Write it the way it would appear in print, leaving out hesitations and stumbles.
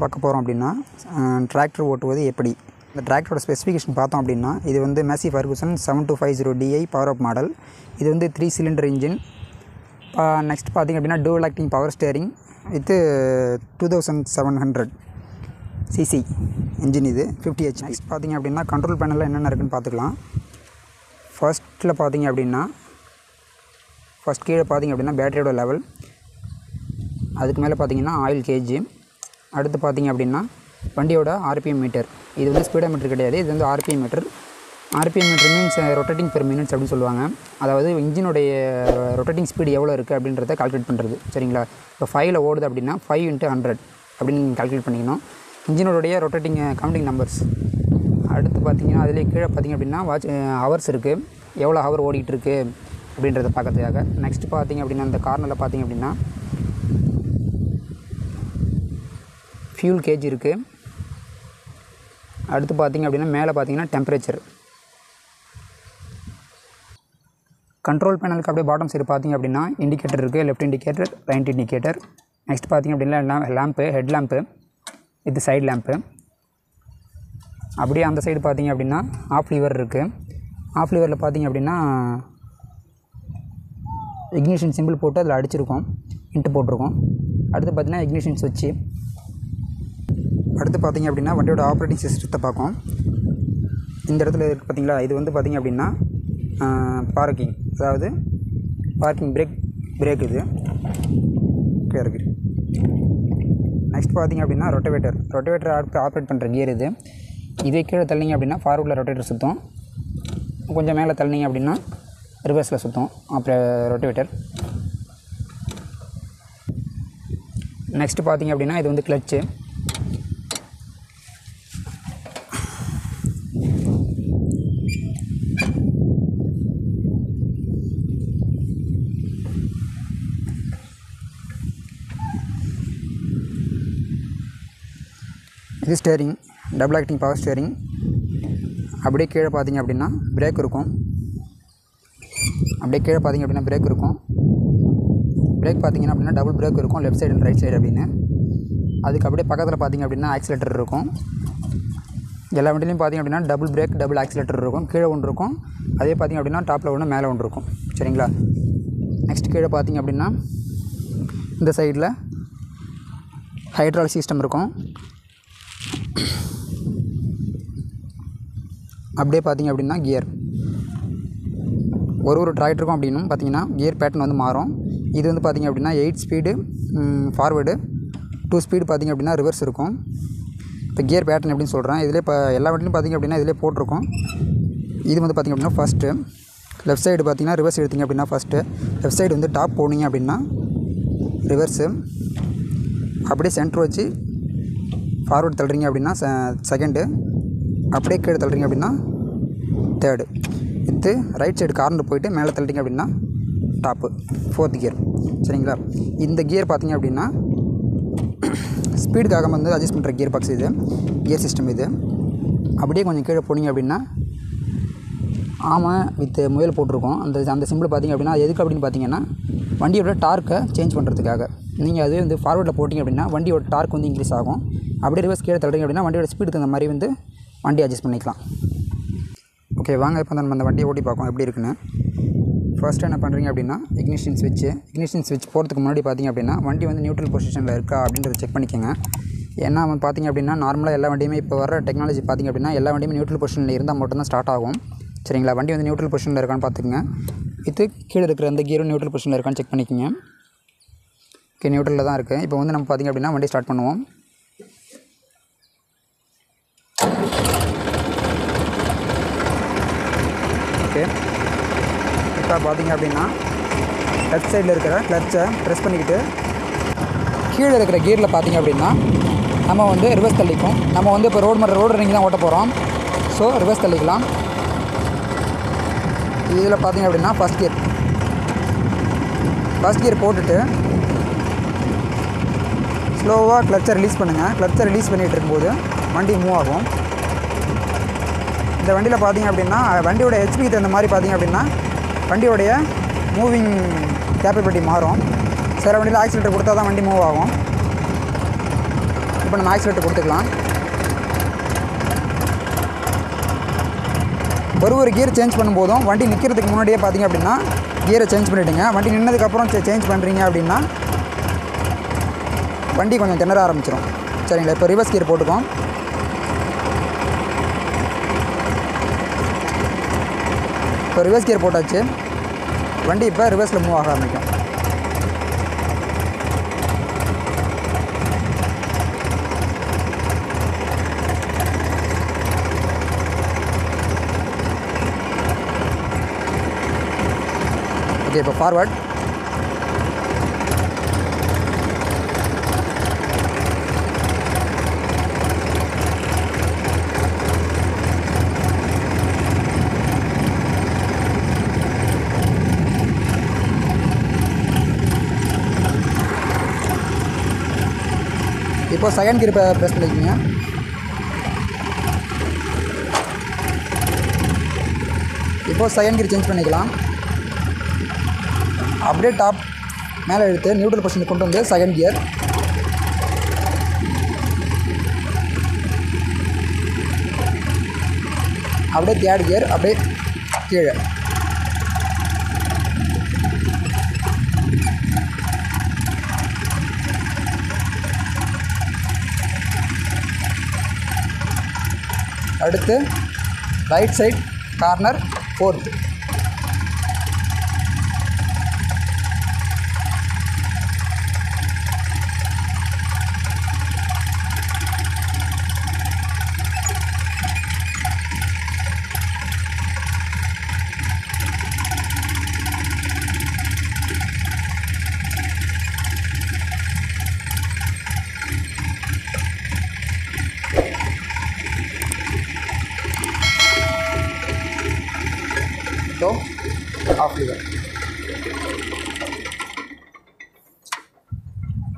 பார்க்க போகிறோம் அப்படின்னா டிராக்டர் ஓட்டுவது எப்படி. இந்த டிராக்டரோட ஸ்பெசிஃபிகேஷன் பார்த்தோம் அப்படின்னா இது வந்து Massey Ferguson 7250DI power up model. இது வந்து 3 சிலிண்டர் இன்ஜின். நெக்ஸ்ட் பார்த்திங்க அப்படின்னா dual acting power steering with 2700 CC engine. இது 50H. நெக்ஸ்ட் பார்த்திங்க அப்படின்னா கண்ட்ரோல் பேனலில் என்னென்ன இருக்குதுன்னு பார்த்துக்கலாம். ஃபர்ஸ்ட்டில் பார்த்திங்க அப்படின்னா கீழே பார்த்திங்க அப்படின்னா பேட்டரியோட லெவல், அதுக்கு மேலே பார்த்திங்கன்னா ஆயில் கேஜ், அடுத்து பார்த்திங்க அப்படின்னா வண்டியோட ஆர்பிஎம் மீட்டர். இது வந்து ஸ்பீடோ மீட்டர் கிடையாது, இது வந்து RPM metre. RPM metre means rotating per minutes அப்படின்னு சொல்லுவாங்க. அதாவது இன்ஜினுடைய ரொட்டேட்டிங் ஸ்பீடு எவ்வளோ இருக்குது அப்படின்றத கால்குலேட் பண்ணுறது. சரிங்களா? இப்போ 5ல் ஓடுது அப்படின்னா 5 × 100 அப்படின்னு கால்குலேட் பண்ணிக்கணும். இன்ஜினோடைய ரொட்டேட்டிங் கவுண்டிங் நம்பர்ஸ். அடுத்து பார்த்திங்கன்னா அதிலே கீழே பார்த்திங்க அப்படின்னா ஹவர்ஸ் இருக்குது, எவ்வளோ ஹவர் ஓடிட்டு இருக்குது அப்படின்றத பார்க்கறதுக்காக. நெக்ஸ்ட் பார்த்திங்க அப்படின்னா இந்த கார்னரில் பார்த்திங்க அப்படின்னா ஃபியூல் கேஜ் இருக்குது. அடுத்து பார்த்திங்க அப்படின்னா மேலே பார்த்திங்கன்னா டெம்பரேச்சர். கண்ட்ரோல் பேனலுக்கு அப்படியே பாட்டம் சைடு பார்த்திங்க அப்படின்னா இண்டிகேட்டர் இருக்குது, left indicator, right indicator. Next பார்த்திங்க அப்படின்னா லேம்ப்பு, ஹெட் லேம்ப்பு, இது சைடு லேம்ப்பு. அப்படியே அந்த சைடு பார்த்திங்க அப்படின்னா ஆஃப் லீவர் இருக்குது. ஆஃப் லீவரில் பார்த்திங்க அப்படின்னா இக்னிஷன் சிம்பிள் போட்டு அதில் அடிச்சிருக்கோம், இன்ட்டு போட்டிருக்கோம். அடுத்து பார்த்திங்கன்னா இக்னிஷன் சுவிட்சு. அடுத்து பார்த்திங்க அப்படின்னா வண்டியோட ஆப்ரேட்டிங் சிஸ்டத்தை பார்க்கும். இந்த இடத்துல இருக்குது பார்த்திங்களா, இது வந்து பார்த்திங்க அப்படின்னா பார்க்கிங், அதாவது பார்க்கிங் பிரேக் இது கிளியர் இருக்குது. நெக்ஸ்ட் பார்த்திங்க அப்படின்னா ரொட்டவேட்டர் ஆப்ரேட் பண்ணுற கியர் இது. இதே கீழே தள்ளிங்க அப்படின்னா ஃபார்வர்டில் ரொட்டேட்டர் சுற்றும், கொஞ்சம் மேலே தள்ளிங்க அப்படின்னா ரிவர்ஸில் சுற்றும் அப்புறம் ரொட்டவேட்டர். நெக்ஸ்ட்டு பார்த்திங்க அப்படின்னா இது வந்து கிளச்சு. இது steering, double acting power steering. அப்படியே கீழே பார்த்திங்க அப்படின்னா பிரேக் இருக்கும். பிரேக் பார்த்திங்கன்னா அப்படின்னா டபுள் பிரேக் இருக்கும், left side and right side அப்படின்னு. அதுக்கு அப்படியே பக்கத்தில் பார்த்திங்க அப்படின்னா ஆக்சிலேட்டர் இருக்கும். எல்லா வண்டிலையும் பார்த்திங்க அப்படின்னா டபுள் பிரேக், டபுள் ஆக்சிலேட்டர் இருக்கும். கீழே ஒன்று இருக்கும், அதே பார்த்திங்க அப்படின்னா டாப்பில் ஒன்று, மேலே ஒன்று இருக்கும். சரிங்களா? நெக்ஸ்ட் கீழே பார்த்திங்க அப்படின்னா இந்த சைடில் ஹைட்ராலிக் சிஸ்டம் இருக்கும். அப்படியே பார்த்திங்க அப்படின்னா கியர், ஒரு டிராக்டருக்கும் அப்படின்னும் பார்த்திங்கன்னா கியர் பேட்டர்ன் வந்து மாறும். இது வந்து பார்த்திங்க அப்படின்னா 8 ஸ்பீடு ஃபார்வேர்டு, 2 ஸ்பீடு பார்த்திங்க அப்படின்னா ரிவர்ஸ் இருக்கும். இப்போ கியர் பேட்டர்ன் எப்படின்னு சொல்கிறேன். இதிலே இப்போ எல்லா வண்டிலையும் பார்த்திங்க அப்படின்னா இதிலே போட்டிருக்கோம். இது வந்து பார்த்திங்க அப்படின்னா ஃபஸ்ட்டு லெஃப்ட் சைடு பார்த்திங்கன்னா ரிவர்ஸ் எடுத்திங்க அப்படின்னா ஃபஸ்ட்டு, லெஃப்ட் சைடு வந்து டாப் போனீங்க அப்படின்னா ரிவர்ஸு. அப்படியே சென்டர் வச்சு ஃபார்வேர்டு தள்ளுறீங்க அப்படின்னா செகண்டு, அப்படியே கீழே தள்ளுறீங்க அப்படின்னா தேர்டு. இது ரைட் சைடு கார்னர் போயிட்டு மேலே தள்ளிட்டிங்க அப்படின்னா டாப்பு, 4th கியர். சரிங்களா? இந்த கியர் பார்த்திங்க அப்படின்னா ஸ்பீடுக்காக வந்து அட்ஜஸ்ட் பண்ணுற கியர் பாக்ஸ் இது, கியர் சிஸ்டம் இது. அப்படியே கொஞ்சம் கீழே போனீங்க அப்படின்னா ஆமாம் வித் முயல் போட்டிருக்கோம். அந்த சிம்பிள் பார்த்திங்க அப்படின்னா எதுக்கு அப்படின்னு பார்த்திங்கன்னா வண்டியோட டார்க்கை சேஞ்ச் பண்ணுறதுக்காக. நீங்கள் அதுவே வந்து ஃபார்வர்டில் போட்டிங்க அப்படின்னா வண்டியோட டார்க் வந்து இன்க்ரீஸ் ஆகும். அப்படியே ரிவர்ஸ் கீழே தள்ளுறீங்க அப்படின்னா வண்டியோட ஸ்பீடுக்கு தகுந்த மாதிரி வந்து வண்டி அட்ஜஸ்ட் பண்ணிக்கலாம். ஓகே, வாங்க இப்போ நம்ம அந்த வண்டியை ஓட்டி பார்ப்போம் எப்படி இருக்குன்னு. ஃபர்ஸ்ட்டு என்ன பண்ணுறீங்க அப்படின்னா இக்னிஷன் ஸ்விட்ச் போகிறதுக்கு முன்னாடி பார்த்திங்க அப்படின்னா வண்டி வந்து நியூட்ரல் பொசிஷனில் இருக்கா அப்படின்றத செக் பண்ணிக்கோங்க. ஏன்னா பார்த்திங்க அப்படின்னா நார்மலாக எல்லா வண்டியுமே இப்போ வர டெக்னாலஜி பார்த்திங்க அப்படின்னா எல்லா வண்டியுமே நியூட்ரல் பொசிஷனில் இருந்தால் மட்டும்தான் ஸ்டார்ட் ஆகும். சரிங்களா? வண்டி வந்து நியூட்ரல் பொசிஷனில் இருக்கான்னு பார்த்துக்குங்க. இது கீழே இருக்கிற அந்த கியரும் நியூட்ரல் பொசிஷனில் இருக்கான்னு செக் பண்ணிக்கோங்க. ஓகே, நியூட்ரலில் தான் இருக்குது. இப்போ வந்து நம்ம பார்த்திங்க அப்படின்னா வண்டி ஸ்டார்ட் பண்ணுவோம். ஓகே, இப்போ பார்த்திங்க அப்படின்னா லெஃப்ட் சைடில் இருக்கிற கிளச்சை ப்ரெஸ் பண்ணிக்கிட்டு கீழே இருக்கிற கியரில் பார்த்திங்க அப்படின்னா நம்ம வந்து ரிவர்ஸ் தள்ளிக்கும். நம்ம வந்து இப்போ ரோடு ரன்னிங் தான் ஓட்ட போகிறோம். ஸோ ரிவர்ஸ் தள்ளிக்கலாம். இதில் பார்த்திங்க அப்படின்னா ஃபஸ்ட் கியர் போட்டுட்டு ஸ்லோவாக கிளச்சை ரிலீஸ் பண்ணுங்கள். கிளச்சை ரிலீஸ் பண்ணிகிட்டு இருக்கும்போது வண்டி மூவ் ஆகும். இந்த வண்டியில் பார்த்திங்க அப்படின்னா வண்டியோட ஹெச்பிக்கு தகுந்த மாதிரி பார்த்திங்க அப்படின்னா வண்டியோடைய மூவிங் கேப்பபிலிட்டி மாறும். சில வண்டியில் ஆக்சிலேட்டர் கொடுத்தா தான் வண்டி மூவ் ஆகும். இப்போ நம்ம ஆக்சிலேட்டர் கொடுத்துக்கலாம். ஒரு கியர் சேஞ்ச் பண்ணும்போதும் வண்டி நிற்கிறதுக்கு முன்னாடியே பார்த்திங்க அப்படின்னா கியரை சேஞ்ச் பண்ணிவிடுங்க. வண்டி நின்னதுக்கப்புறம் சேஞ்ச் பண்ணுறீங்க அப்படின்னா வண்டி கொஞ்சம் திணற ஆரம்பிச்சிடும். சரிங்களா? இப்போ ரிவர்ஸ் கியர் போட்டுக்கோம். இப்போ ரிவர்ஸ் கியர் போட்டாச்சு. வண்டி இப்போ ரிவர்ஸில் மூவ் ஆக ஆரம்பிக்கும். ஓகே, இப்போ ஃபார்வர்ட். இப்போ செகண்ட் கியர் ப்ரெஸ் பண்ணிக்கோங்க. இப்போ செகண்ட் கியர் சேஞ்ச் பண்ணிக்கலாம். அப்படியே டாப் மேலே எடுத்து நியூட்ரல் பொசிஷனுக்கு கொண்டு வந்து செகண்ட் கியர். அப்படியே தேர்ட் கியர் அப்படியே கீழே. அடுத்து ரைட் சைட் கார்னர் ஃபோர்த். तो ऑफ लीवर.